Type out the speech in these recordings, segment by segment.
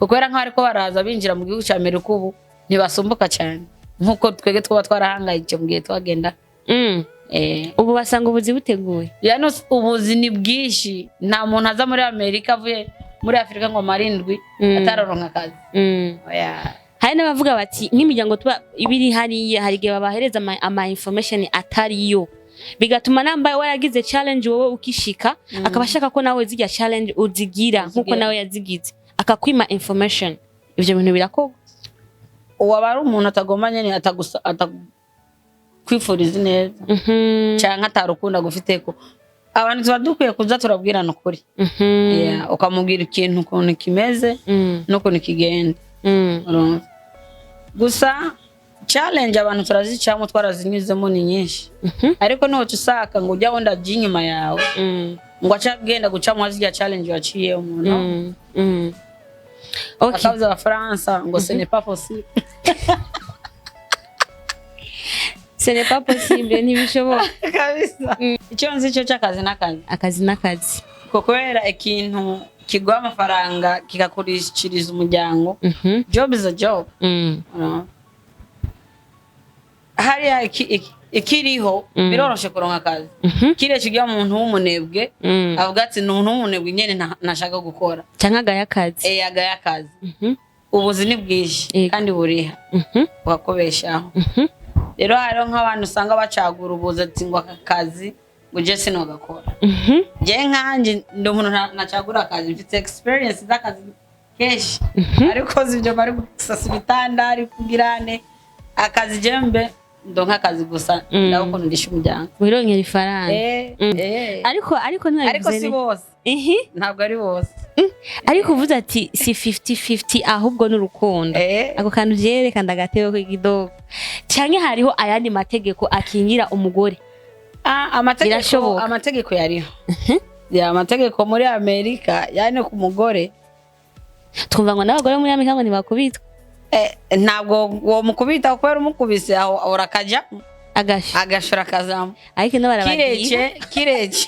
kuko era nk'ariko baraza binjira mu gihugu cya Amerika ubu ntibasumbuka cyane nkuko twege twaba twarahangayije mu gihe twagenda. Ubu basanga ubuzi buteguye. Yano ubuzi ni bwishi, nta muntu aza muri Amerika avuye muri Afrika ngo marindwi atararonka akazi. Oya. Hari n'abavuga bati nk'imiryango tuba ibiri hariya hari gihe babahereza ama information atari yo. Bigatuma nambaye waragize challenge wowe ukishika akabashaka ko nawe zijya challenge uzigira nkuko nawe yazigize akakwima information. Ivyo bintu birakorwa. Uwabari umuntu atagomanye ni kwifuriza neza cyangwa atarukunda gufiteko abantu tuba dukwiye kuza turabwirana ukuri ukamubwira ikintu ukuntu kimeze n'ukuntu kigenda. Gusa challenge abantu turazicamo twarazinyuzemo ni nyinshi ariko niho tusaka ngo ujya wonda jinyuma yawe ngo acagenda gucamo hazijya challenge waciye umuntu. Akabuza abafaransa ngo ce n'est pas possible. Ce n'est pas possible ntibishoboka kabisa. Icyo nzi cyo cy'akazi n'akazi kubera ikintu kigwa amafaranga kikakurishiriza umuryango. Job is a job. Hariya ikiriho biroroshe kuronka akazi. Kire kigiye umuntu w'umunebwe avuga ati n'umuntu w'umunebwe nyene nashaka gukora cyangwa agayakazi. Agayakazi. Ubuzi ni bwishi kandi buriha wakobeshaho. Rero hariho nk'abantu usanga bacagura ubuzi ati ngo akazi uje sino gakora. Je nkanje ndi umuntu nacagura akazi mfite experience z'akazi keshi ariko zivyo bari gusasa ibitanda ari kugirane akazi jembe ndonka akazi gusa ndako ndisha umuryango wirongera ifaranga. Ariko si bose. Ntabwo ari bose. Ariko uvuze ati si 50-50 ahubwo n'urukundo. Ako kantu jerekana ndagatebo ko igidogo cyane hariho ayandi mategeko akingira umugore. Amategeko yariho. Ya amategeko muri Amerika yani ku mugore twumva ngo n'abagore muri Amerika ngo ntibakubitwa. Ntabwo wo mukubita kubera umukubise aho urakaja agashura kazamo ariko no barabadiye kirece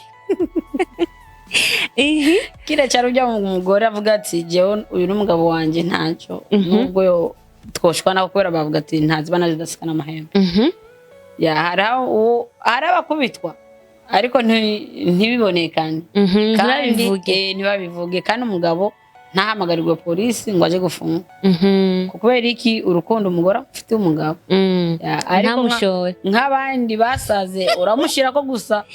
kirece arujya mu mugore avuga ati jewe uyu n'umugabo wanje ntacyo nubwo yo twoshwa nako kubera bavuga ati ntaziba nazidasikana amahembe. Ya harabakubitwa ariko ntibibonekane kandi ntibabivuge kandi umugabo ntahamagarirwe polisi ngo aje gufunga kubera iki urukundo umugore ufite umugabo. Ariko nk'abandi basaze uramushira ko gusa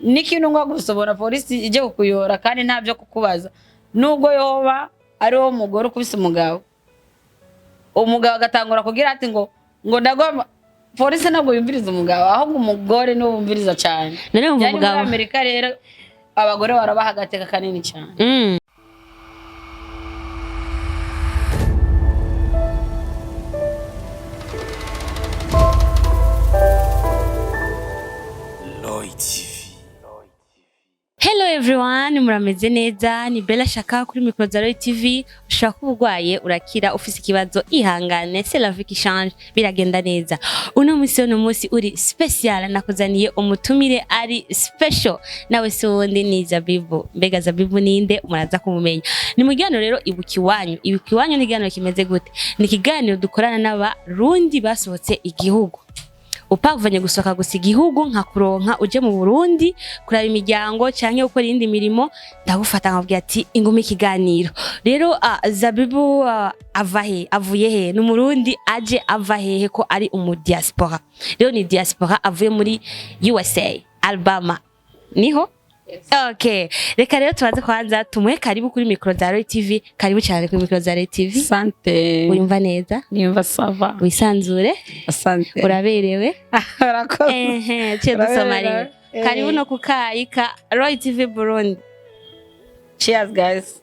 n'ikintu ngo gusobora polisi ije kukuyora kandi ntabyo kukubaza nubwo yoba ari wo mugore ukubise umugabo agatangura kugira ati ngo ndagomba polisi ntabwo yumviriza umugabo ahubwo umugore niwe wumviriza cyane. None umugabo muri Amerika rero abagore barabaha agateka kanini cyane. Hello everyone, murameze neza ni Bella Shaka kuri micro za Roy TV. Ushaka ubugwaye urakira ufise ikibazo ihangane, c'est la vie qui change, biragenda neza. Uno musi uri special nakuzaniye umutumire ari special nawe sonde ni Zabibu. Mbega Zabibu ninde umaraza kumumenya. Ni mugano rero ibukiwanyu ni gano kimeze gute? Ni kiganiro dukorana n'abarundi basohotse igihugu. Upavanye gusoka gusa igihugu nka kuronka uje mu Burundi kuraba imiryango canke ukora indi mirimo ndagufata nkabwiye ati ingumi ikiganiro. Rero Zabibu avuye he n'umurundi aje ava hehe ko ari diaspora. Rero ni diaspora avuye muri USA Alabama niho. Okay, reka rero tubaze kwanza tumwe karibu kuri micro za Roy TV. Karibu cyane kuri micro za Roy TV. Asante. Uyumva neza? Nimva sava. Wisanzure? Asante. Uraberewe? Urakoze. Cyo dusomariye. Karibu no kukayika Roy TV Burundi. Cheers guys.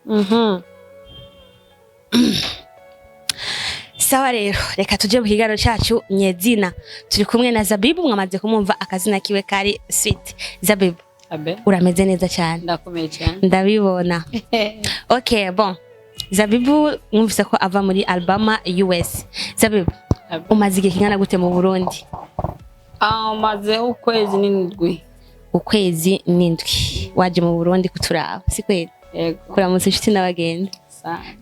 Sawa rero, reka tuje mu kigaro cyacu nyezina. Turi kumwe na Zabibu mwamaze kumumva akazina kiwe kari Sweet. Zabibu urameze neza cyane. Ndakomeye cyane. Ndabibona. Okay, bon. Zabibu mwumvise ko ava muri Alabama US. Zabibu umaze igihe kingana gute mu Burundi? Umaze ukwezi n'indwi. Ukwezi n'indwi. Waje mu Burundi kuturaba, si kweli? Yego. Kuramutse inshuti n'abagenzi.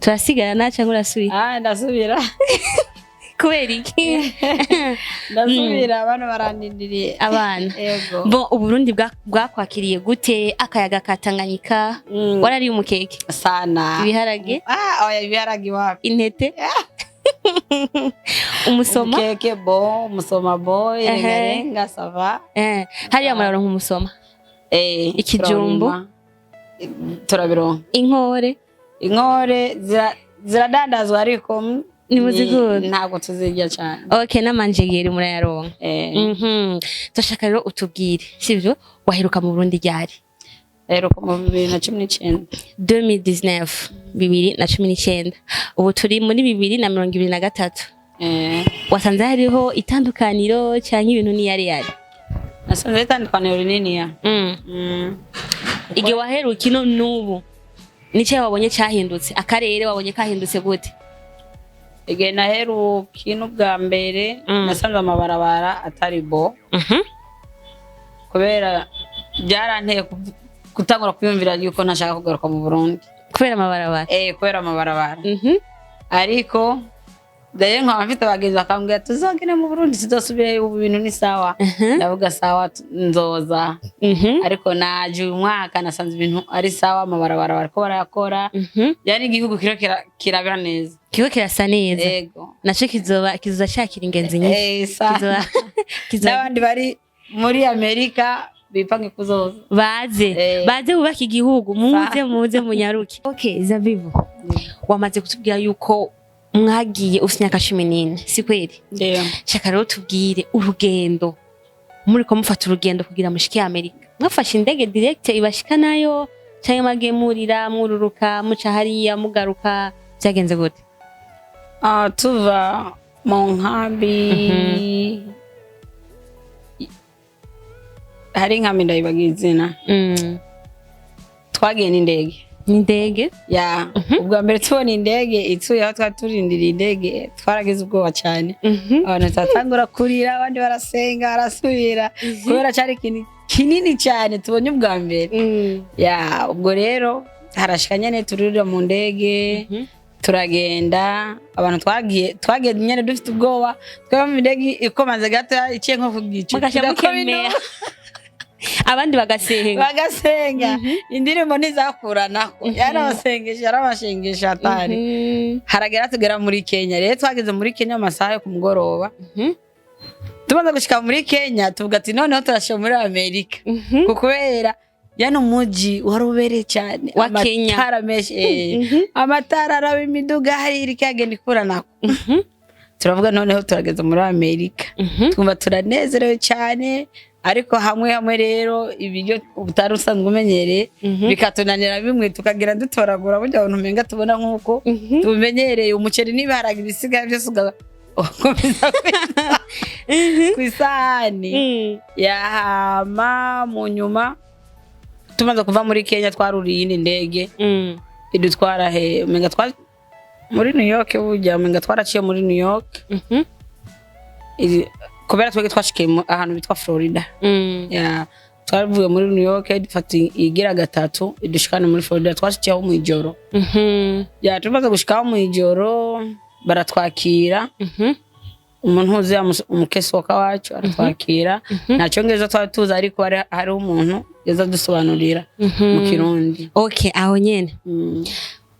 turasigana cyangwa urasubira ndasubira kubera iki ndasubira abana barandindiriye abana yego bo Uburundi bwakwakiriye gute akayaga katanganyika warari umukeke sana ibiharage oya ibiharage wapi intete umusoma keke bo umusoma bo irengarenga sava hariya muraronka umusoma ikijumbu turabironka inkore ziradandazwa ariko ni muzigura ntabwo tuzirya cyane okay n'amanjegeri murayaronka turashaka rero utubwire sivyo waheruka mu Burundi ryari Heruka mu 2019 2019 ubu turi muri 2023 wasanze hariho itandukaniro cyangwa ibintu ni yari nasanze itandukaniro rinini ya ige waheruka ino nubu nice wabonye cyahindutse akarere wabonye kahindutse gute ige naheruka ino bwa mbere nasanze amabarabara atari bo kubera byaranteye kutangura kwiyumvira yuko ntashaka kugaruka mu Burundi kubera amabarabara kubera amabarabara ariko daye nka mfite abagenzi bakambwira tuzogene mu Burundi sizosubire ubu bintu ni sawa ndavuga sawa nzoza ariko naje uyu mwaka nasanze ibintu ari sawa amabarabara bariko barayakora yani igihugu kirabira neza kigo kirasa neza yego naco kizoza cyakira ingenzi nyinshi n'abandi bari muri Amerika bipange kuzoza baze bubaka igihugu muze munyaruke okay Zabibu wamaze kutubwira yuko mwagiye ufite imyaka 14 si kweli shaka rero tubwire urugendo muri ko mufata urugendo kugira mushike Amerika mwafashe indege direct ibashika nayo cyangwa magemurira mururuka muca hariya mugaruka byagenze gute tuva mu nkambi hari nkambi ndayibagizina twagiye n'indege ya ubwa mbere tubona indege ituye aho twaturindiriye indege twarageze ubwoba cyane abantu tatangura kurira abandi barasenga barasubira kubera cyari kinini cyane tubonye ubwa mbere ya ubwo rero harashika nyene tururira mu ndege turagenda abantu twagiye nyene dufite ubwoba twaba mu ndege ikomaze gato iciye nko kugicu abandi bagasenga indirimbo ntizakuranako yarabashengesha atari haragera tugera muri Kenya rero twageze muri Kenya amasaha yo kumugoroba tumaze gushika muri Kenya tuvuga ati noneho turashika muri Amerika kubera yano muji warubere cyane amatara menshi amatara araba imiduga hari iri kagenda ikuranako turavuga noneho turageze muri Amerika twumva turanezerewe cyane ariko hamwe rero ibiryo ubutari usanzwe umenyereye bikatunanira bimwe tukagira dutoragura burya abantu menga tubona nkuko tumenyereye umuceri n'ibiharage bisigaye byose ugakomeza kwisani yahama mu nyuma tumaze kuva muri Kenya twaruriye indi ndege idutwara menga twari muri New York burya menga twaraciye muri New York kubera twege twashikiye ahantu bitwa Florida ya twavuye muri New York dufata igira gatatu idushikana muri Florida twashikiyeho mu ijoro ya tumaze gushikaho mu ijoro baratwakira umuntu uzi umukesi wacu aratwakira ntacyo ngeza twatuza ariko hari umuntu yeza dusobanurira mu Kirundi okay aho nyene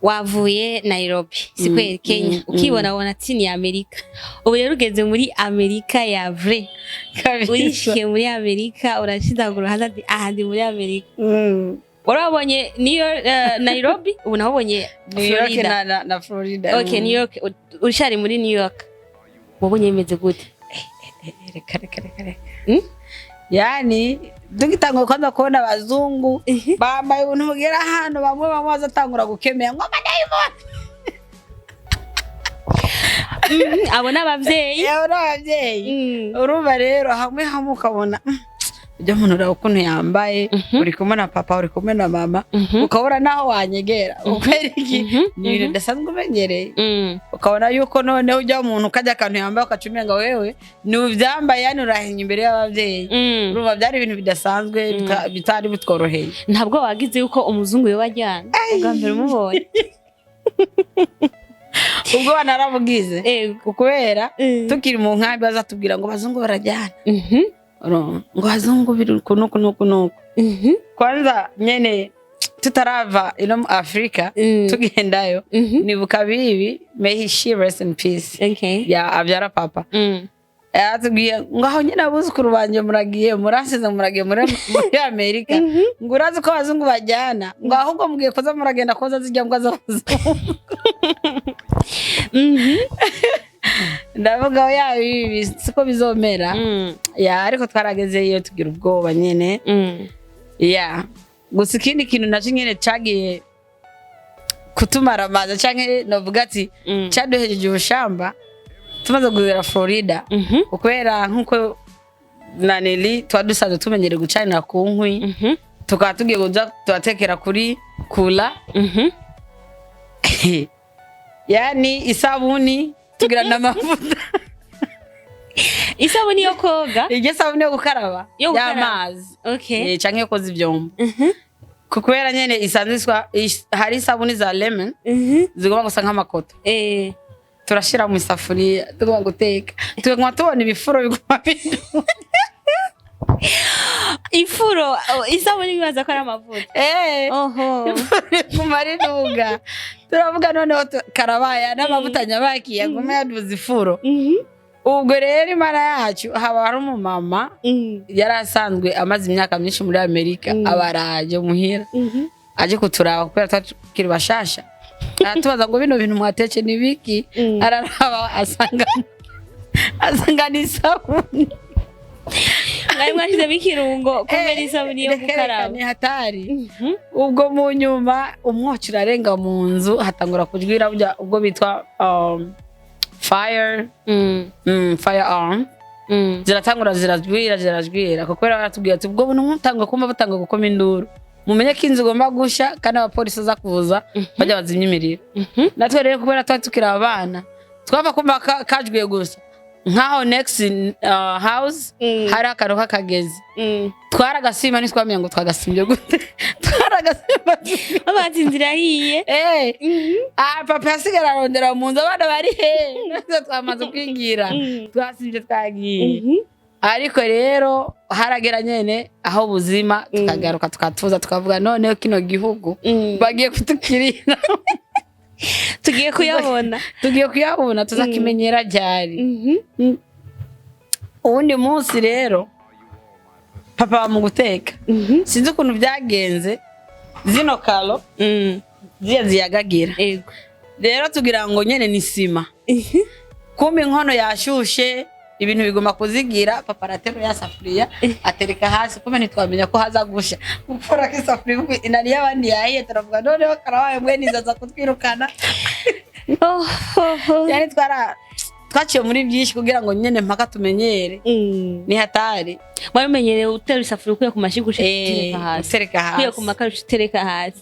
wavuye Nairobi si kweli Kenya ukibona bona tini ya Amerika ubu rero ugeze muri Amerika ya vrai urishiye muri Amerika urashidagura hazadi ahandi muri Amerika warabonye Nairobi ubu nabonye Florida na Florida okay New York urishari muri New York wabonye imeze gute reka yani dugitangwa kwanza kubona abazungu bambaye ubuntu bugera hano bamwe bazatangura gukemera ngo amadayimoni abona abavyeyi urumva rero hamwe ukabona ujya umuntu uraho ukuntu yambaye uri kumwe na papa uri kumwe na mama ukabona naho wanyegera ukwera iki ni ibintu bidasanzwe umenyereye ukabona yuko noneho ujya umuntu ukajya akantu yambaye ukacumira ngo wewe ni ubyambaye yani urahinya imbere y'abavyeyi urumva byari ibintu bidasanzwe bitari bitworoheye ntabwo wagize yuko umuzungu yoba ajyana ubwa mbere umubonye ubwo banarabugize kubera tukiri mu nkambi bazatubwira ngo bazungu barajyana ngo bazungu biri kunuku kwanza nyene tutarava ino mu Afrika tugendayo nibuka bibi may he she rest in peace ya abyara papa atubwiye ngo aho nyine abuzukuru banje muragiye murasize muragiye muri Amerika ngo urazi ko bazungu bajyana ngo ahubwo mugiye koza muragenda koza zijya ngo azazungu ndavuga ya bibi siko bizomera ya ariko twarageze iyo tugira ubwoba nyene ya gusa ikindi kintu nacyo nyene cagiye kutumara amazi canke novuga ati caduhejeje ubushamba tumaze kugera Florida kubera nkuko naneli twadusanzwe tumenyere gucanira ku nkwi tukaba tugiye kuja tubatekera kuri kula yani isabuni tugira namavuta isabuni yo koga ije sabuni yo gukaraba y'amazi canke yo koza ivyombo kubera nyene isanzwe hari isabuni za lemon zigomba gusa nk'amakoto turashira mu isafuriya tugomba guteka tugomba tubona ibifuro biguma bintu ifuro isabuni bibaza ko ari amavuta kumara inuga turavuga noneho karabaya n'amavuta nyabaki yaguma yaduza ifuro ubwo rero imana yacu haba hari umumama yari asanzwe amaze imyaka myinshi muri Amerika abaraje muhira aje kuturaba kubera tukiri bashasha tubaza ngo bino bintu mwateke nibiki araraba asanga ni sabuni ngai mwashize bikirungo kumera isabuni yo gukaraba ni hatari ubwo mu nyuma umwoci urarenga mu nzu hatangura kujwira ubwo bitwa firearm ziratangura zirajwira kubera baratubwiye ati ubwo buntu mutanga kumva butanga gukoma induru mumenye ko inzu igomba gusha kandi abapolisi baza kuza bajya bazimya imiriro natwe rero kubera twari tukiri abana twava kumva kajwiye gusa nkaho next house hari akaruha kageze twaragasima ntitwamenye ngo twagasimbye gute twaragasima abazi inzira hiye papa yasigara arondera mu nzu abana bari he natwe twamaze kwingira twasimbye twagiye ariko rero haragera nyene aho buzima tukagaruka tukatuza tukavuga noneho kino gihugu bagiye kutukirira tugiye kuyabona tuzakimenyera ryari ubundi munsi rero papa mu guteka sinzi ukuntu byagenze zino kalo ziyagagira rero tugira ngo nyene ni sima kumbe inkono yashushe ibintu bigoma kuzigira papa aratero ya safuriya atereka hasi kumbe ntitwamenya ko haza gusha gukora ko safuriya inari y'abandi yahiye turavuga noneho karabaye mwe nizaza kutwirukana yani twaciye muri byinshi kugira ngo nyene mpaka tumenyere ni hatari wabimenyereye utera isafuriya ukuye ku mashyi gushika hasi ukuye ku makara utereka hasi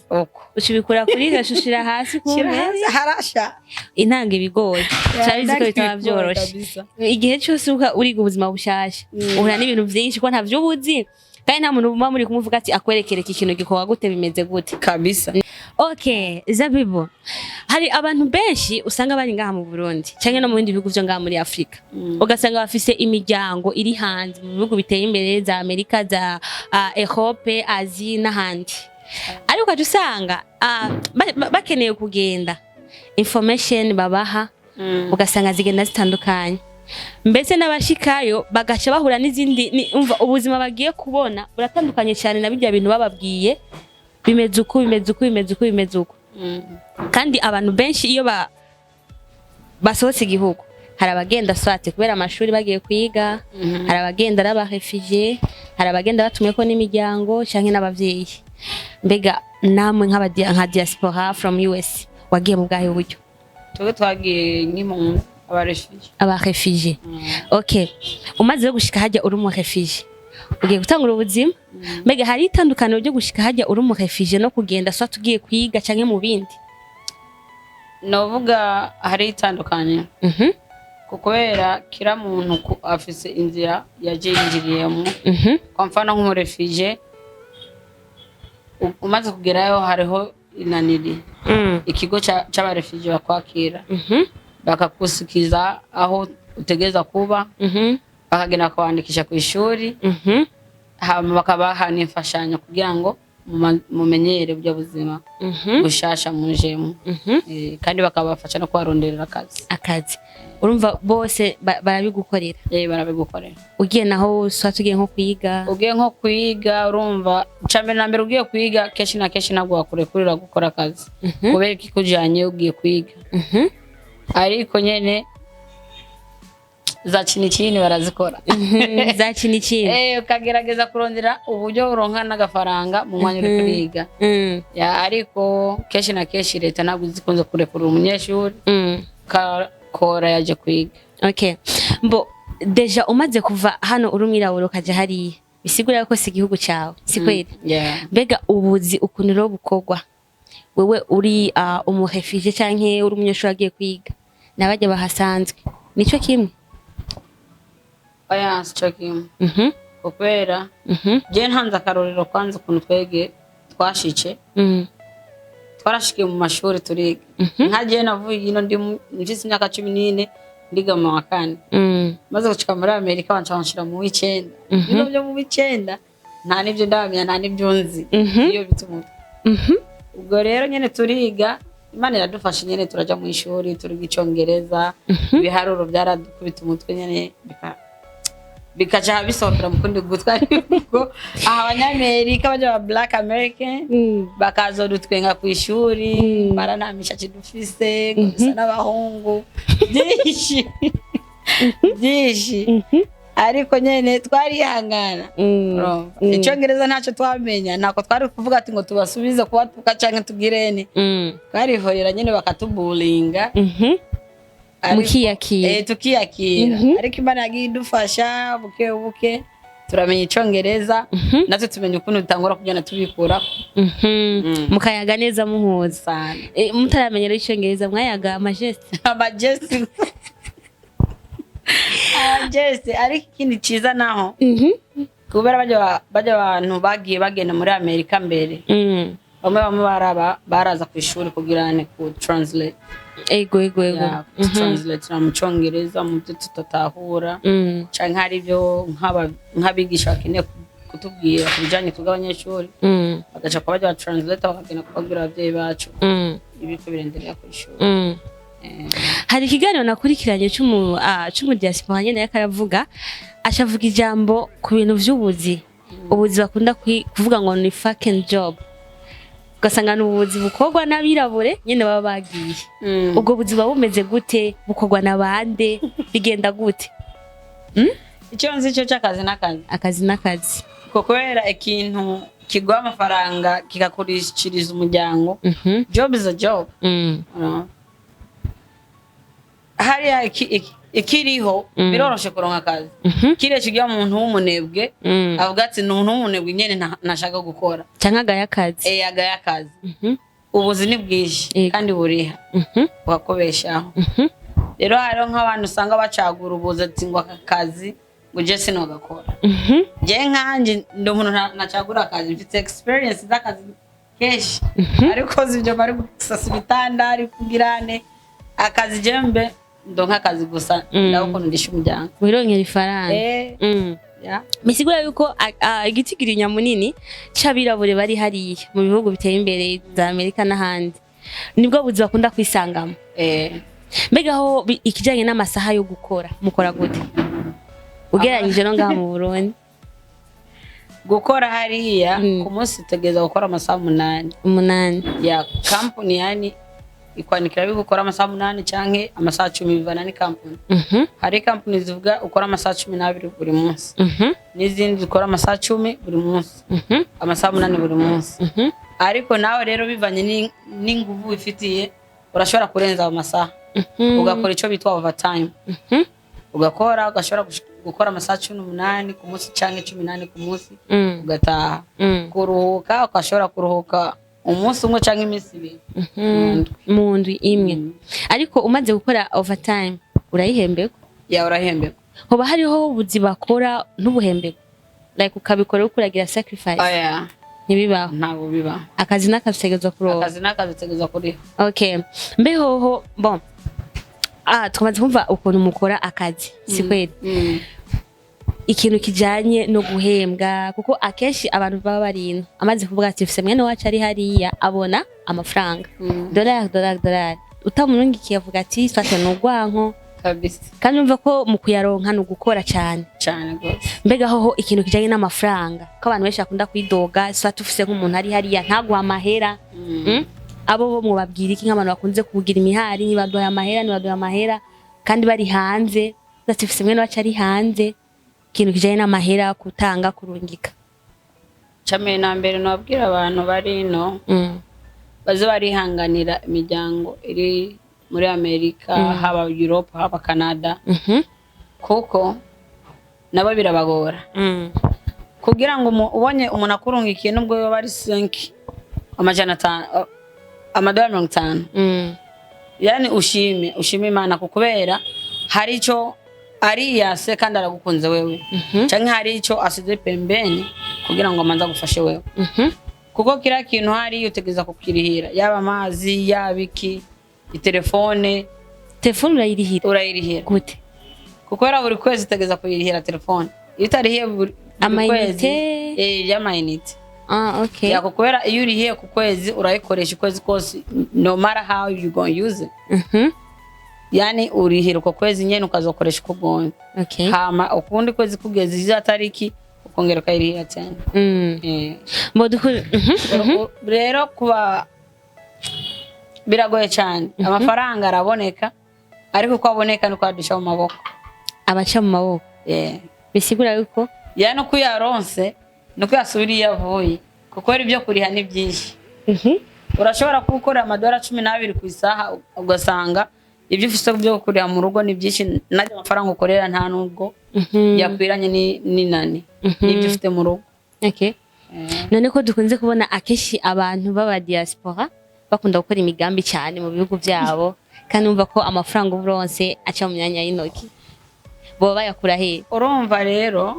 ucibikura kuri gashushira hasi kumbe harasha intanga ibigori cyabizi ko bitaba byoroshe igihe cyose uriga ubuzima bushasha uhura n'ibintu byinshi ko ntavyo ubuzi kandi nta muntu muri kumuvuga ati akwerekere iki kintu gikowa gute bimeze gute kabisa Zabibu hari abantu benshi usanga bari ngaha mu Burundi cyangwa no mu bindi bihugu byo ngaha muri Afrika ugasanga bafise imiryango iri hanze mu bihugu biteye imbere za Amerika za Europe Asia n'ahandi ariko usanga bakeneye kugenda information babaha ugasanga zigenda zitandukanye mbese n'abashikayo bagaca bahura n'izindi umva ubuzima bagiye kubona buratandukanye cyane na bijya bintu bababwiye bimeze uko kandi abantu benshi iyo basohotse igihugu hari abagenda swate kubera amashuri bagiye kwiga hari abagenda ari abarefugiye hari abagenda batumwe ko n'imiryango canke n'abavyeyi mbega namwe nka diaspora from US wagiye mu bwahe buryo twagiye nk'impunzi abarefugiye umaze gushika hajya uri mu refugiye ugiye gutangura ubuzima mbega hari itandukaniro ryo gushika hajya uri mu refugiye no kugenda swa tugiye kwiga canke mu bindi novuga hari itandukaniro kubera kira muntu afise inzira yajinjiriyemo kwa mfano nk'umurefugiye umaze kugerayo hariho inaniri ikigo c'abarefugee bakwakira bakakusikiza aho utegeza kuba bakagenda kwandikisha ku ishuri hama bakabaha n'imfashanyo kugira ngo mumenyere ubyo buzima bushasha mujemo kandi bakabafasha no kwaronderera akazi urumva bose barabigukorera barabigukorera ugiye naho tugiye nko kwiga urumva icambere na mbere ugiye kwiga keshi na keshi ntabwo wakurekurira gukora akazi kubera ikikujanye ugiye kwiga ariko nyene za chini barazikora za chini ukagerageza kurondera uburyo uronka n'agafaranga mu mwanya uri kwiga ariko keshi na keshi leta ntabwo zikunze kurekurira umunyeshuri kora yaje kwiga okay mbo deja umaze kuva hano urumwirabura ukaja hariya bisigura ko si igihugu cyawe si kweli mbega ubuzi ukuntu ro bukogwa wewe uri umurefugee canke uri umunyeshuri agiye kwiga nabajya bahasanzwe nico kimwe aya sichokimwe kubera je ntanze akarorero kwanza ukuntu twege twashice twarashikiye mu mashuri turiga nkaje navuye ino ndi mfise imyaka 14 ndiga mu wa kane maze gushika muri Amerika banshira mu w'icenda bino byo mu w'icenda nta nibyo ndamenya nta nibyo nzi iyo bituma ubwo rero nyene turiga Imana iradufasha nyene turaja mu ishuri turiga icongereza ibiharuro byaradukubita umutwe nyene bikaja bisohokera mu kundi gutwa ariko abanyamerika baje ba black american bakazodutwenga ku ishuri baranamisha kidufise gusa n'abahungu byinshi ariko nyene twarihangana icongereza ntacyo twamenya nako twari kuvuga ati ngo tubasubize kuba tukacanke tugirene twarihorera nyene bakatubulinga mukiyakira tukiyakira ariko Imana yagiye idufasha buke turamenya icongereza natwe tumenya ukuntu dutangura kugenda tubikura mukayaga neza muhuza mutaramenyera icongereza mwayaga amajesti ariko ikindi ciza naho kubera baje abantu bagiye bagenda muri Amerika mbere bamwe baraza ku ishuri kugirane ku translate ego translate mu Congereza mu byo tutatahura canke hari byo nk'abigisha bakeneye kutubwira kubijanye tw'abanyeshuri bagaca kwa baje translate bakagenda kubabwira abavyeyi bacu ibiko birenderera ku ishuri hari ikiganiro nakurikiranye cy'umu diaspora nyene yakaravuga ashavuga ijambo ku bintu vy'ubuzi bakunda kuvuga ngo ni fucking job ugasanga n'ubuzi bukogwa n'abirabure nyene baba bagiye ubwo buzi bumeze gute bukogwa nabande bigenda gute icyo nzi cyo cy'akazi n'akazi kubera ikintu kigwa amafaranga kikakurishiriza umuryango job is a job hari ikiriho biroroshe kuronka akazi kire kigiye umuntu w'umunebwe avuga ati n'umuntu w'umunebwe nyene nashaka gukora cyangwa agayakazi agayakazi ubuzi ni bwishi kandi buriha wakobeshaho rero hariho nk'abantu usanga bacagura ubuzi ati ngo akazi ngo je sinogakora je nkanje ndi umuntu nacagura akazi mfite experience z'akazi keshi ariko zibyo bari gusasa ibitanda ari kugirane akazi jembe ndonka akazi gusa ndako ndisha umuryango wironkera ifaranga misigura yuko igitigiri nyamunini c'abirabure bari hariya mu bihugu biteye imbere za Amerika n'ahandi nibwo buzi bakunda kwisangamo mbega ho ikijanye n'amasaha yo gukora mukora gute ugeranyije no ngaha mu Burundi gukora hariya ku munsi tegeza gukora amasaha 8 ya company yani ikwanikira bigukora amasaha 8 canke amasaha 10 bivana ni company hari company zivuga ukora amasaha 12 buri munsi n'izindi zikora amasaha 10 buri munsi amasaha 8 buri munsi ariko nawe rero bivanye n'inguvu ifitiye urashobora kurenza amasaha ugakora ico bitwa overtime ugakora ugashobora gukora amasaha 18 ku munsi canke 18 ku munsi ugataha kuruhuka ukashobora kuruhuka umunsi umwe canke iminsi ibiri mu ndwi imwe ariko umaze gukora overtime urayihembeko urahembeko hoba hariho ubuzi bakora ntubuhembeko like ukabikora ukuragira sacrifice ntibibaho ntabwo biba akazi n'akabitegezwa kuroba akazi n'akabitegeza kuriho. okay mbehoho bon tumaze kumva ukuntu mukora akazi si kweli ikintu kijanye no guhembwa kuko akeshi abantu baba barino amaze kuvuga ati fise mwene wacu ari hariya abona amafaranga dollar utamunungikiye avuga ati fata n'ugwanko kabisa kandi umva ko mu kuyaronka no gukora cyane gose. mbega hoho ikintu kijanye n'amafaranga ko abantu benshi akunda kwidoga fata ufise nk'umuntu ari hariya ntagwa amahera abo bo mwababwira iki nk'abantu bakunze kugira imihari nibadoya amahera kandi bari hanze ufise mwene wacu ari hanze ikintu kijanye n'amahera kutanga kurungika cyane na mbere nabwira abantu bari no baze barihanganira imiryango iri muri Amerika haba Europe haba Canada kuko nabo birabagora kugira ngo ubonye umuntu akurungikiye nubwo baba ari 5 amajana 5 amadolari 50 yani ushime Imana kubera hari ico ari yase kandi aragukunze wewe canke hari ico asize pembeni kugira ngo amanza gufashe wewe kuko kira kintu hari utegeza kukirihira yaba amazi yabiki telefone urayirihira gute kuko era buri kwezi utegeza kuyirihira telefone itarihiye buri kwezi y'amayinite okay yako kubera iyo urihiye ku kwezi urayikoresha kwezi kose no matter how you going use it yani urihira ku kwezi nyene ukazokoresha ku gonye okay hama ukundi kwezi kugeza iza tariki ukongera kayirihira cyane rero kuba biragoye cyane amafaranga araboneka ariko ko aboneka nuko adusha mu maboko abaca mu maboko bisigura yuko yani ko yaronse nuko yasubiriye yavuye kuko ari byo kuriha ni byinshi urashobora gukora amadolari 12 ku isaha ugasanga ibyo ufite byo kuriha mu rugo ni byinshi naje amafaranga ukorera nta nubwo yakwiranye ni nani n'ibyo ufite mu rugo okay none ko dukunze kubona akeshi abantu baba diaspora bakunda gukora imigambi cyane mu bihugu byabo kandi umva ko amafaranga uburonse aca mu myanya y'intoki bo bayakura he urumva rero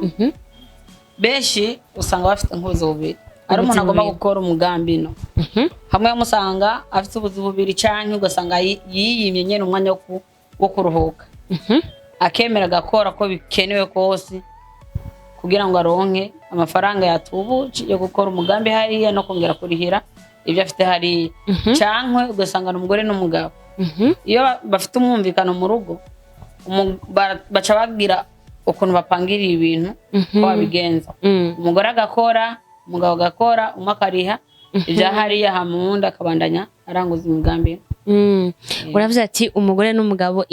beshi usanga bafite nk'ubuzi bubiri ari umuntu agomba gukora umugambi no hamwe musanga afite ubuzi bubiri canke ugasanga yiyimye nyene umwanya wo kuruhuka akemera gakora ko bikenewe kose kugira ngo aronke amafaranga yatubuci yo gukora umugambi hariya no kongera kurihira ibyo afite hari cankwe ugasanga n'umugore n'umugabo iyo bafite umwumvikano mu rugo baca bagira ukuntu bapangira ibintu ko babigenza umugore agakora umugabo agakora umakariha ibyo hariya hamunda akabandanya aranguza umugambi uravuze ati umugore n'umugabo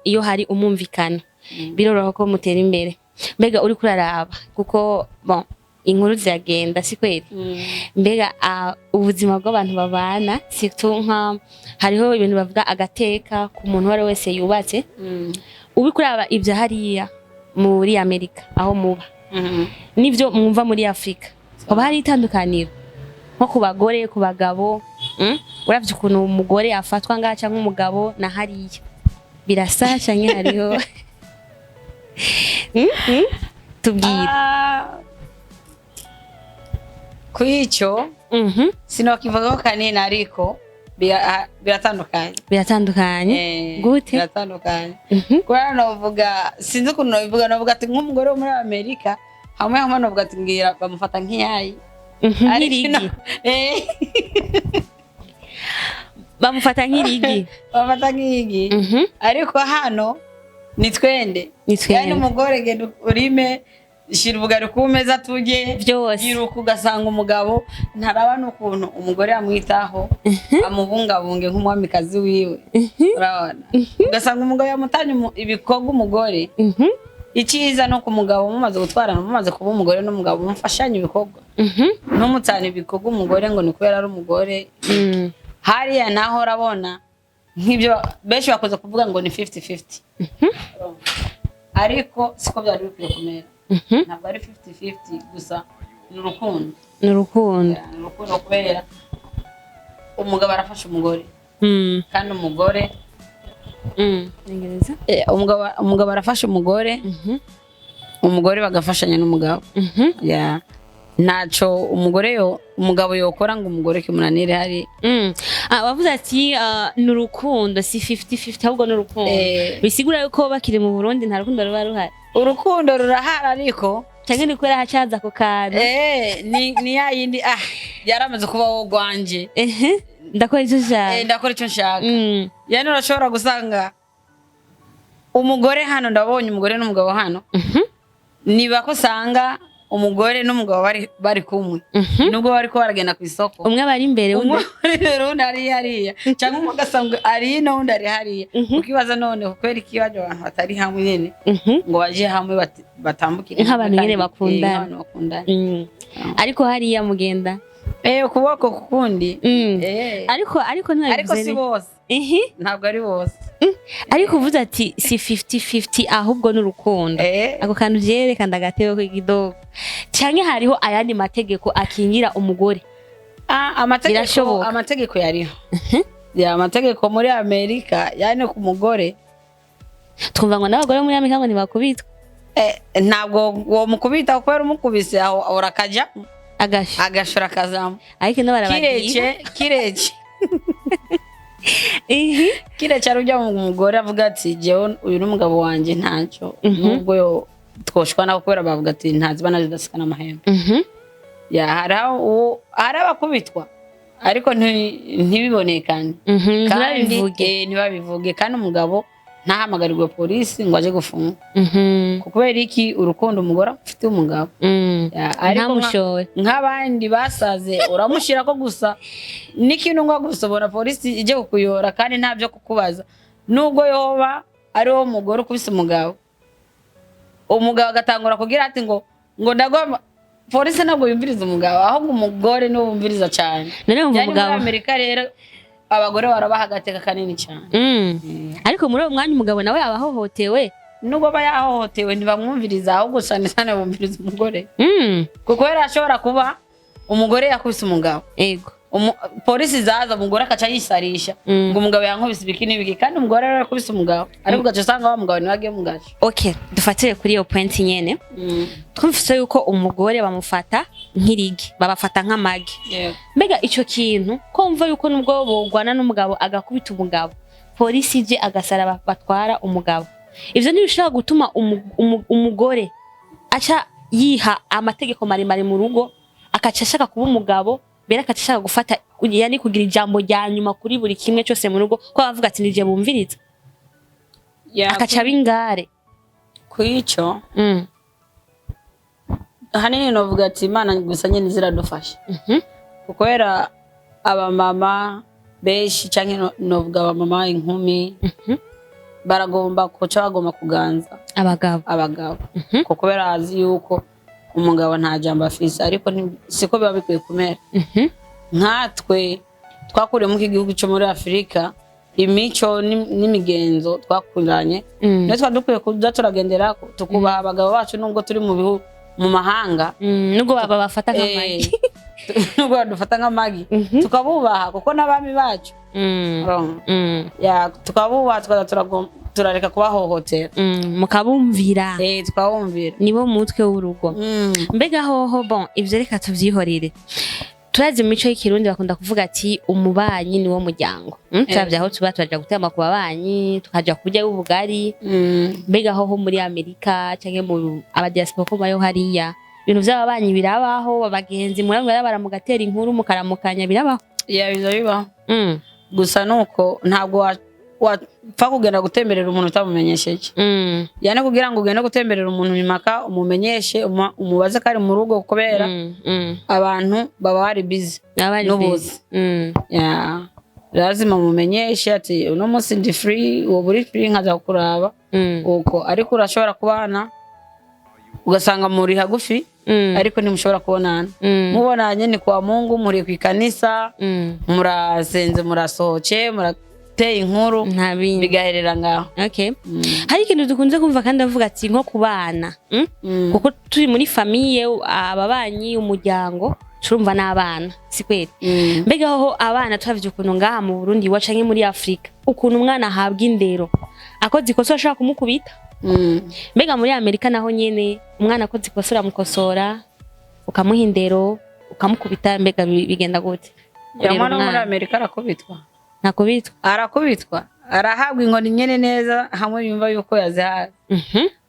iyo hari umwumvikano biroroha ko mutera imbere mbega uri kuraraba kuko bon inkuru ziragenda si kweli mbega ubuzima bw'abantu babana surtout nka hariho ibintu bavuga agateka ku muntu wari wese yubatse ubi kuraba ibyo hariya muri Amerika aho muba nivyo mwumva muri Afrika haba hari itandukaniro nko ku bagore ku bagabo uravye ukuntu umugore afatwa ngaca nk'umugabo na hariya birasa canke hariho tubwira kuicho sinokivuga ko kanini ariko biratandukanye gute biratandukanye kwa novuga sinzi ko novuga ati nk'umugore wo muri Amerika hamwe novuga ati ngira bamufata nk'iyayi nk'irigi bamufata nk'irigi ariko hano ni twende yani umugore genda urime shira ubugari ku meza tujye yiruka ugasanga umugabo ntaraba n'ukuntu umugore amwitaho amubungabunge nk'umwamikazi wiwe urabona ugasanga umugabo yamutanye ibikorwa umugore icyiza no ku mugabo mumaze gutwarana mumaze kuba umugore n'umugabo mufashanya ibikorwa n'umutane ibikorwa umugore ngo ni kubera ari umugore hariya naho urabona nk'ibyo benshi bakoze kuvuga ngo ni 50-50 ariko siko byari bikwiye kumera ntabwo ari 50-50 gusa ni urukundo kubera umugabo arafasha umugore kandi umugore umugabo arafasha umugore umugore bagafashanya n'umugabo ntaco umugabo yokora ngo umugore kimunanire hari. Wavuze ati n'urukundo si 50-50 ahubwo n'urukundo. Bisigura yuko bakiri mu Burundi nta rukundo ruba ruhari. Urukundo rurahari ariko cyangwa ni kwera hacaza ku kantu. Ni yayindi yaramaze kuba wo gwanje. Ndakora icyo nshaka. Ndakora icyo nshaka. Yani urashobora gusanga umugore hano ndabonye umugore n'umugabo hano. Niba ko sanga umugore n'umugabo bari kumwe. Nubwo bari ko baragenda ku isoko. Umwe bari imbere undi ari hariya. Cyangwa umugasanga ari no undi ari hariya. Ukibaza none kweri kibaje abantu batari hamwe nyene. Ngo baje hamwe batambukire nk'abantu nyene bakundana. Ariko hariya mugenda ukuboko kukundi. Ariko si bose. Ntabwo ari bose. Ariko uvuze ati si 50-50 ahubwo n'urukundo. Ako kantu jereka ndagatebe ko igidogo. Cyangwa hariho ayandi mategeko akingira umugore. Amategeko yariho. Amategeko muri Amerika yani ku mugore. Twumva ngo n'abagore muri Amerika ngo ntibakubitwa. Ntabwo wo mukubita kubera umukubise aho urakaja agashora kazamo. Ariko no barabagiye. Kirece. Kirece arujya mu mugore avuga ati jewe uyu n'umugabo wanje ntaco. Nubwo twoshwana kubera bavuga ati ntaziba nazidasikana amahembe. Hari abakubitwa ariko ntibibonekane. Kandi ntibabivuge kandi umugabo ntahamagarirwe polisi ngo aje gufunga. Kubera iki urukundo umugore ufite umugabo. Ariko nk'abandi basaze uramushira ko gusa n'ikintu ngo gusobora polisi ije kukuyora kandi ntabyo kukubaza. Nubwo yoba ari wo mugore ukubise umugabo agatangura kugira ati ngo ndagomba polisi ntabwo yumviriza umugabo ahubwo umugore niwe wumviriza cyane. Muri Amerika rero abagore barabaha agateka kanini cyane. Ariko muri uwo mwanya umugabo nawe abahohotewe. Nubwo bayahohotewe ntibamwumviriza ahubwo cyane bumviriza umugore. Kuko yarashobora kuba umugore yakubise umugabo. Yego. Polisi zaza umugore akaca yisarisha ngo umugabo yankubise ibiki kandi umugore yakubise umugabo ariko gace usanga wa mugabo niwagiye mugace. Okay, dufatire kuri iyo point nyene. Twumvise yuko umugore bamufata nk'irigi, babafata nk'amagi. Mbega ico kintu ko mva yuko nubwo bogwana n'umugabo agakubita umugabo, polisi je agasara batwara umugabo. Ivyo ntibishobora gutuma umugore aca yiha amategeko maremare mu rugo akaca ashaka kuba umugabo bera akashaka gufata yani kugira ijambo rya nyuma kuri buri kimwe cyose mu rugo ko bavuga ati nije bumviriza. Akaca bingare kuico. Hanini novuga ati Imana gusa nyene ziradufasha. Kukwera aba mama beshi canke novuga aba mama inkumi baragomba bagomba kuganza abagabo. Kukwera azi yuko umugabo nta jambo afise ariko siko biba bikwiye kumera. Nkatwe twakuriye mu gihugu cyo muri Afrika imico n'imigenzo twakuranye natwe dukwiye kuza turagendera tukubaha abagabo bacu nubwo turi mu mahanga. Nubwo baba bafata nk'amagi. Nubwo badufata nk'amagi tukabubaha kuko n'abami bacu. Tukabubaha turareka kubahohotera. Mukabumvira. Tukabumvira. Nibo mutwe w'urugo. Mbega hoho bon ivyo reka tuvyihorere. Turazi mu mico y'ikirundi bakunda kuvuga ati umubanyi niwo muryango. Turavya aho tuba turaja gutema ku babanyi tukaja kurya ubugari. Mbega hoho muri Amerika canke mu abadiaspora ko bayo hariya ibintu vy'ababanyi birabaho abagenzi muramwe baramugatera inkuru mukaramukanya birabaho. Biba. Gusa nuko ntabwo wapfa kugenda gutemberera umuntu utamumenyesheje. Yani kugira ngo ugende gutemberera umuntu nyumaka umumenyeshe umubaze kari mu rugo kubera abantu baba bari busy n'ubuzi. Lazima mumenyeshe ati uno munsi ndi free uwo buri free nkaza kuraba uko ariko urashobora kubana ugasanga muri hagufi ariko ntimushobora kubonana. Mubonanye ni kwa Mungu muri ku ikanisa murasenze murasohoce murateye inkuru bigaherera ngaho. Okay. Hari ikintu dukunze kumva kandi avuga ati nko kubana kuko turi muri famille ababanyi umuryango turumva n'abana si kweli. Mbega ho abana twavye ukuntu ngaha mu Burundi waca nke muri Afrika ukuntu umwana ahabwa indero akoze ikosa ashaka kumukubita. Mbega muri Amerika naho nyene umwana akoze ikosa uramukosora ukamuha indero ukamukubita mbega bigenda gute yamwana muri Amerika arakubitwa nakubitwa arakubitwa arahabwa inkoni nyene neza hamwe yumva yuko yazihaze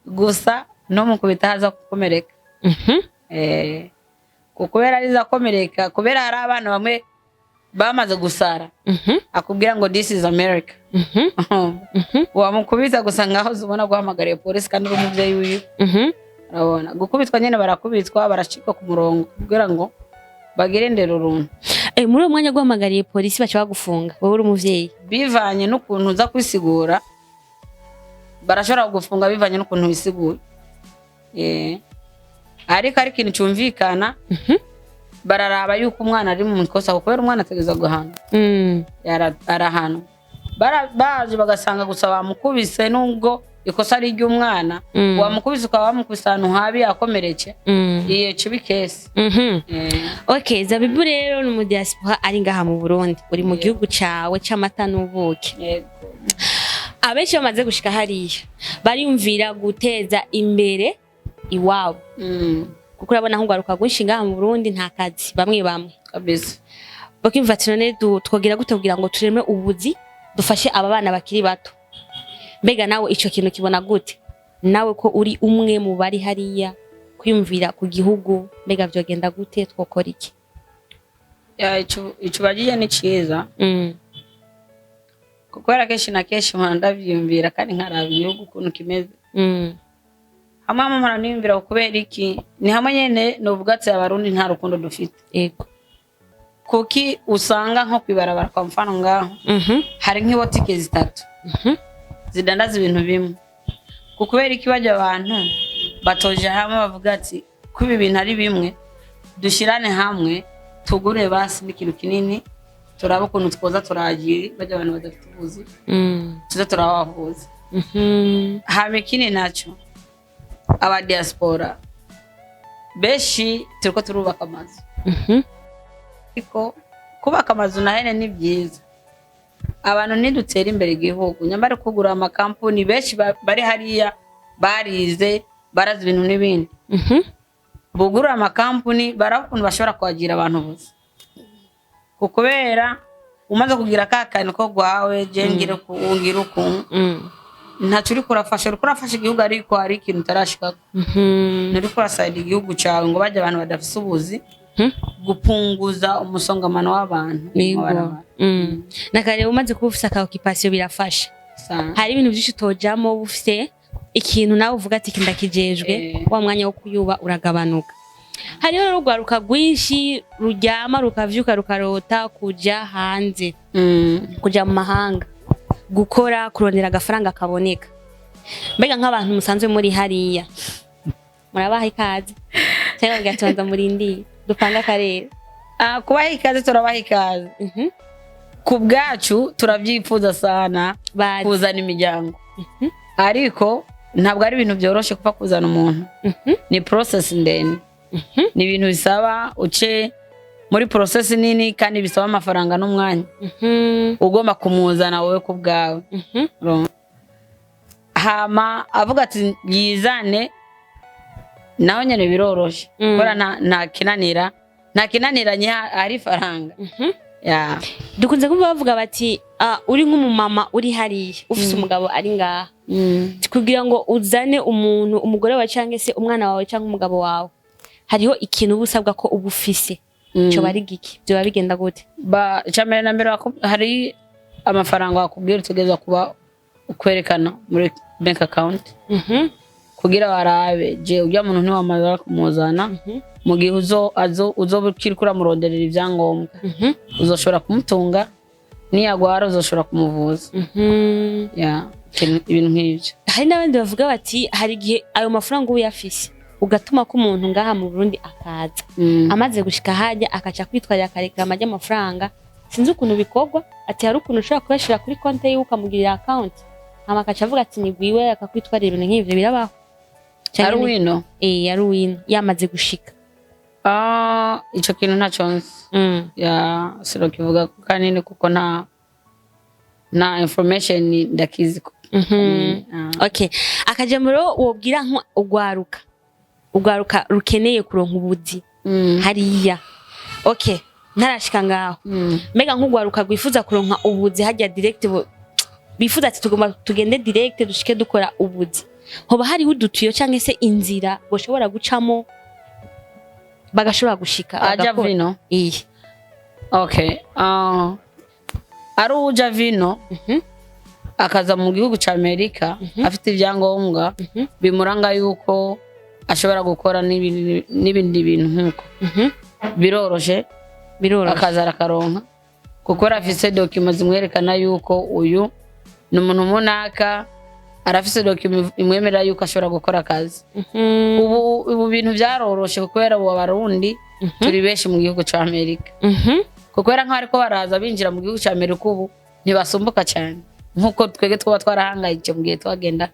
gusa no mukubita haza kukomereka kubera ariza komereka kubera hari abana bamwe bamaze gusara akubwira ngo this is America wamukubita gusa ngaho zubona guhamagariye polisi kandi uri umuvyeyi wiwe urabona gukubitwa nyene barakubitwa barashika ku murongo kugira ngo bagire ndero runtu muri uwo mwanya guhamagariye polisi baca bagufunga wowe uri umuvyeyi bivanye n'ukuntu uza kwisigura barashobora kugufunga bivanye n'ukuntu wisigura ariko ari ikintu cyumvikana bararaba yuko umwana ari mu ikosa kubera umwana ategeza guhana arahana baje bagasanga gusa bamukubise nubwo ikosa ari ry'umwana wamukubise ukaba wamukubise ahantu habi yakomereke iyo kibi kesi okay Zabibu rero ni mu diaspora ari ngaha mu Burundi uri mu gihugu cawe c'amata n'ubuki abenshi bamaze gushika hariya bariyumvira guteza imbere iwabo kuko urabona aho ngaruka gwinshi ngaha mu Burundi nta kazi bamwe kabisa bakimva none twogira gute kugira ngo tureme ubuzi dufashe aba bana bakiri bato mbega nawe ico kintu kibona gute nawe ko uri umwe mu bari hariya kwiyumvira ku gihugu mbega vyogenda gute twokora iki ico bagiye ni ciza kuko arakeshi na keshi ndavyumvira kandi nkaraba igihugu kuntu kimeze hamwe mpora niyumvira kubera iki ni hamwe nyene novugatse abarundi nta rukundo dufite yego kuki usanga nko kwibarabara kwa mfano ngaho hari nk'ibotike zitatu zidandaza ibintu bimwe kubera iki bajya abantu batoje hamwe bavuga ati kuba ibintu ari bimwe dushirane hamwe tugure basi n'ikintu kinini turaba ukuntu twoza turagira bajya abantu badafite ubuzi tuza turabahuza hame kini naco aba diaspora beshi turiko turubaka amazu iko kubaka amazu nahene ni byiza abantu nidutera imbere igihugu nyamara kugura amakampuni beshi bari hariya barize barazi ibintu n'ibindi bugura amakampuni barakuntu bashobora kwagira abantu bose kubera umaze kugira kakane ko gwawe jengire kuungira ukuntu ntacyo uri kurafasha igihugu ariko hari ikintu utarashika nturi kurasayida igihugu cyawe ngo bajye abantu badafise ubuzi gupunguza umusongamano w'abantu nakare umaze kuba ufise aka occupation birafasha hari ibintu byinshi tojamo ufise ikintu nawe uvuga ati kindakijejwe wa mwanya wo kuyuba uragabanuka hariho rugwaruka rwinshi ruryama rukavyuka rukarota kuja hanze kuja mu mahanga gukora kurondera agafaranga kaboneka mbega nk'abantu musanzwe muri hariya murabaha ikaze cyangwa gatonda muri ndi dupanga akarere kubaha ikaze turabaha ikaze ku bwacu turavyifuza sana kuzana imiryango ariko ntabwo ari ibintu byoroshe kuva kuzana umuntu ni process ndende ni ibintu bisaba uce muri process nini kandi bisaba amafaranga n'umwanya ugomba kumuzana wowe ku bwawe hama avuga ati yizane naho nyene biroroshe kora nta kinaniranye ari faranga dukunze kumva bavuga bati uri nk'umumama uri hariya ufise umugabo ari ngaha kugira ngo uzane umuntu umugore wawe cyangwa se umwana wawe cyangwa umugabo wawe hariho ikintu ubusabwa ko ubufise cyo bari giki byo babigenda gute camere na mbere hari amafaranga wakubwira utugeza kuba ukwerekana muri bank account kugira barabe je ujya muntu ntiwamaza kumuzana mu gihe uzobukira kura muronderera ivyangombwa uzoshobora kumutunga niyagwara uzoshobora kumuvuza ibintu nk'ivyo hari n'abandi bavuga bati hari gihe ayo mafaranga uyafise ugatuma ko umuntu ngaha mu Burundi akaza amaze gushika hajya akaca kwitwarira akarekama y'amafaranga sinzi ukuntu bikorwa ati hari ukuntu ushobora kuyashira kuri konte yiwe ukamugirira account hama akaca avuga ati nigwiwe akakwitwarira ibintu nk'ivyo birabaho ari wino ari wino yamaze gushika ico kintu nta chance siro kivuga kanini kuko na information ndakizi okay akajamuro wobwira ugwaruka rukeneye kuronka ubuzi hariya okay ntarashika ngaho mbega nk'ugwaruka gwifuza kuronka ubuzi hajya direct bifuza ati tugomba tugende direct dushike dukora ubuzi hoba hari udutuyo canke se inzira boshobora gucamo bagashobora gushika aja vino okay ari uja vino akaza mu gihugu ca Amerika afite ibyangombwa bimuranga yuko ashobora gukora n'ibindi bintu nkuko biroroshe akaza arakaronka kuko arafise document zimwerekana yuko uyu ni umuntu munaka arafise document imwemerera yuko ashobora gukora akazi ubu bintu byaroroshe kuko era ubu abarundi turi benshi mu gihugu ca Amerika kuko era nk'ariko baraza binjira mu gihugu ca Amerika ubu ntibasumbuka cyane nkuko twege twaba twarahangayije mu gihe twagenda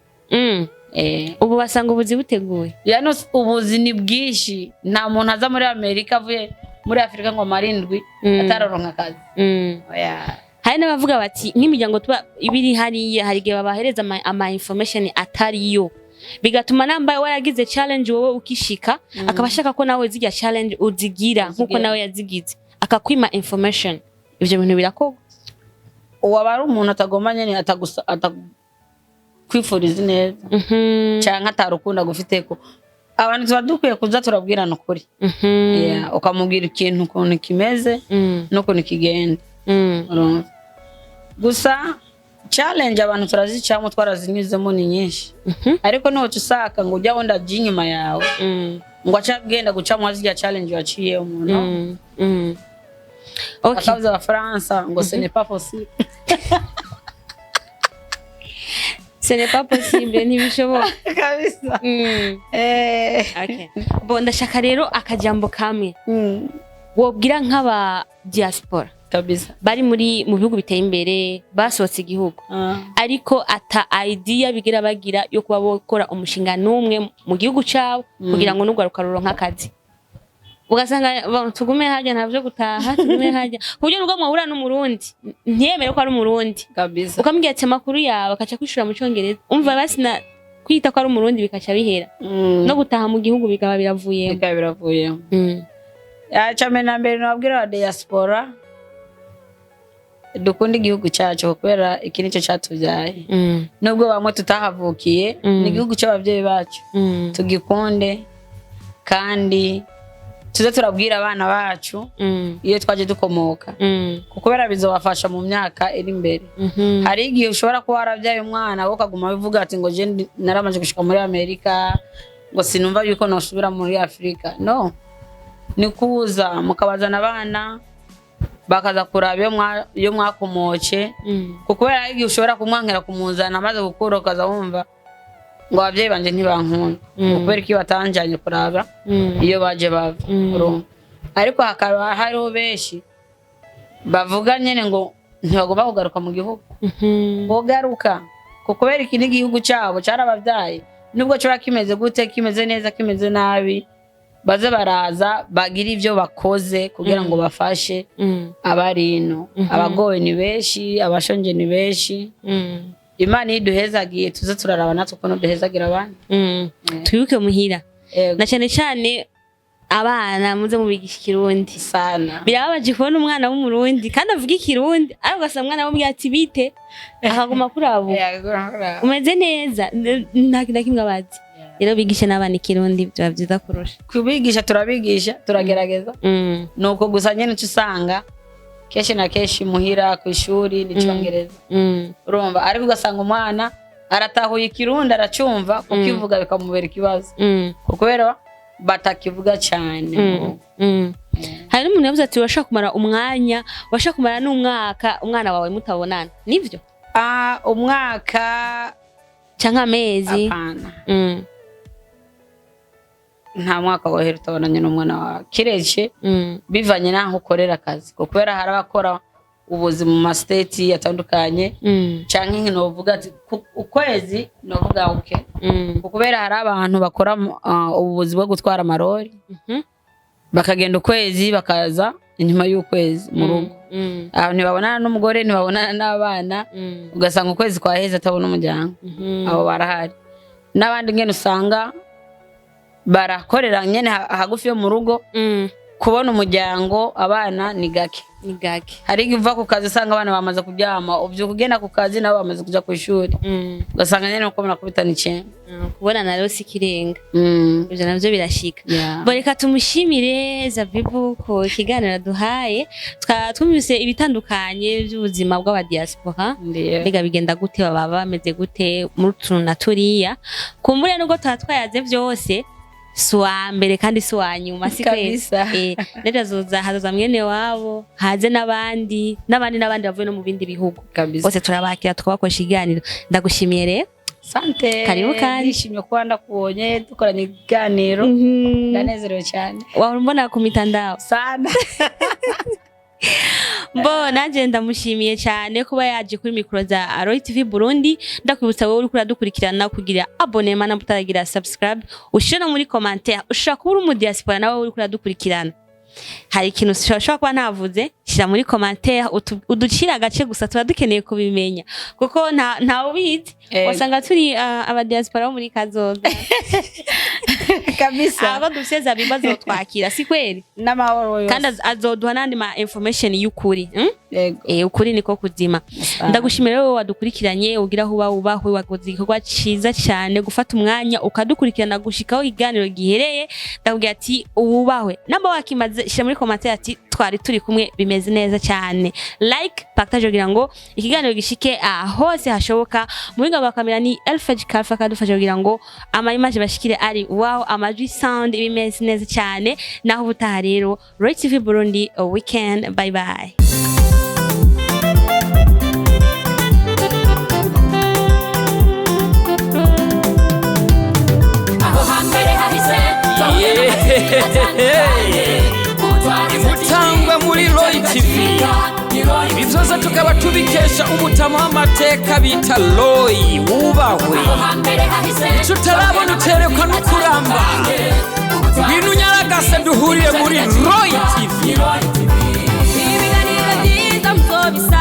ubu basanga ubuzi buteguye yano ubuzi ni bwishi nta muntu aza muri Amerika avuye muri Afrika ngo marindwi atararonka akazi hari n'abavuga bati nk'imiryango tuba ibiri hariya hari igihe babahereza ama information atariyo bigatuma nambaye waragize challenge wowe ukishika akabashaka ko nawe zijya challenge uzigira nkuko nawe yazigize akakwima information ivyo bintu birakorwa uwabari umuntu atagomanye ni kwifuriza neza cyangwa atarukunda gufiteko abantu tuba dukwiye kuza turabwirana ukuri ukamubwira ikintu ukuntu kimeze n'ukuntu kigenda gusa challenge abantu turazicamo twarazinyuzemo ni nyinshi ariko niho usaka ngo ujya wenda aje inyuma yawe ngo acagenda gucamo zirya challenge waciye umuntu akabuza abafaransa ngo ce n'est pas possible ce n'est pas possible ntibishoboka kabisa okay bo ndashaka rero akajambo kamwe wobwira nk'aba diaspora kabisa bari mu bihugu biteye imbere basohotse igihugu ariko ata idea bigira bagira yo kuba bokora umushinga numwe mu gihugu cyawo kugira ngo n'ugwaruka ruronka akazi ugasanga tugume hajya navyo gutaha tugume hajya kuburyo nubwo mwahura n'umurundi ntiyemere ko ari umurundi kabisa ukamubwira ati makuru yawe akaca kwishura mu cyongereza umva basina kwita ko ari umurundi bikaca bihera no gutaha mu gihugu bikaba biravuyemo cyane na mbere nabwira diaspora dukunda igihugu cyacu kubera iki nicyo cyatubyaye nubwo bamwe tutahavukiye ni igihugu cy'abavyeyi bacu tugikunde kandi tuze turabwira abana bacu iyo twaje dukomoka kubera bizobafasha mu myaka iri imbere hari igihe ushobora kuba warabyaye umwana wo kaguma bivuga ati ngo je naramaje gushika muri Amerika ngo sinumva yuko nosubira muri Afrika no ni kuza mukabazana abana bakaza kuraba iyo mwakomoke kubera hari igihe ushobora kumwankira kumuzana amaze gukura ukaza wumva ngo abavyeyi banje ntibankunda kubera ko batanjanye kuraba iyo baje bava ariko hakaba hariho benshi bavuga nyene ngo ntibagomba kugaruka mu gihugu bogaruka kubera iki n'igihugu cyabo carabavyaye nubwo cyo kimeze gute kimeze neza kimeze nabi baze baraza bagira ivyo bakoze kugira ngo bafashe abarino abagowe ni benshi abashonje ni benshi Imana iduhezagiye tuze turaraba natwe uko duhezagira abandi twibuke muhira na cyane cyane abana muze mubigisha ikirundi sana birababaje kubona umwana w'umurundi kandi avuga ikirundi ariko gasa umwana w'umwe ati bite akaguma kurabo umeze neza nta kimwe abazi rero bigisha n'abana ikirundi bya byiza kurusha kubigisha turabigisha turagerageza nuko gusa nyene usanga keshi na keshi muhira ku ishuri n'icyongereza urumva ariko ugasanga umwana aratahuye ikirundi aracumva kukivuga bikamubera ikibazo kubera batakivuga cyane hari n'umuntu yavuze ati washaka kumara umwanya washaka kumara n'umwaka umwana wawe mutabonana nivyo umwaka cyangwa amezi nta mwaka wohera utabonanye n'umwana wawe kireje bivanye naho ukorera akazi kubera hari abakora ubuzi mu ma state yatandukanye canke nkinovuga ati ukwezi novuga uke kubera hari abantu bakora ubuzi bwo gutwara amarori bakagenda ukwezi bakaza inyuma y'ukwezi mu rugo aho ntibabonana n'umugore ntibabonana n'abana ugasanga ukwezi kwaheze atabona umuryango abo barahari n'abandi ngene usanga barakorera nyene hagufi yo mu rugo kubona umuryango abana ni gake hari igiva ku kazi usanga abana bamaze kubyama uvyuka ugenda ku kazi nabo bamaze kuja ku ishuri ugasanga nyene uko munakubitana icenge kubona na rose ikirenga ivyo navyo birashika boreka tumushimire Zabibu ko kiganiro duhaye twumvise ibitandukanye by'ubuzima bw'abadiaspora mbega bigenda gute baba bameze gute muri tuntu na turiya kumbure nubwo twayaze vyose suwa mbere kandi suwa nyuma kabisa nejo hazoza mwene wabo haze n'abandi bavuye no mu bindi bihugu bose turabakira tukabakosha iganiro ndagushimiye rero sante karibu kandi ndishimye kuba ndakubonye dukoranye iganiro ndanezerewe cyane wabona ku mitandao sana Bo nanje ndamushimiye cyane kuba yaje kuri mikro za Roy TV Burundi ndakwibutsa wowe uri kuradukurikirana kugira abonnement na mutaragira subscribe ushira muri commentaire ushaka kuba mu diaspora nawe uri kuradukurikirana hari ikintu ushobora kuba ntavuze shira muri commentaire uducira agace gusa turadukeneye kubimenya kuko nta ubizi wasanga turi aba diaspora bo muri kazoza kabisa aba duseza bibazo twakira si kweli n'amahoro yose kandi azoduha nandi ma information y'ukuri ukuri niko kuzima ndagushimira wowe wadukurikiranye ugira aho ubahwe wakoze igikorwa ciza cyane gufata umwanya ukadukurikirana gushikaho iganiro gihereye ndakubwira ati ubahwe namba wakimaze shira muri commentaire ati twari turi kumwe bimeze neza cyane like partage kugira ngo ikiganiro gishike hose hashoboka muhinga ba kamera ni Elfage Kalfa kadufasha kugira ngo ama image bashikire ari wow amajwi sound bimeze neza cyane naho butaha rero Roy TV Burundi weekend bye bye Imutangwa muri Roy TV ibizoza tukaba tubikesha umutama w'amateka bita Roy wubahwe ico utarabona uterekwa n'ukuramba ibintu nyaragase duhuriye muri Roy TV ibiganiro byiza muzobisa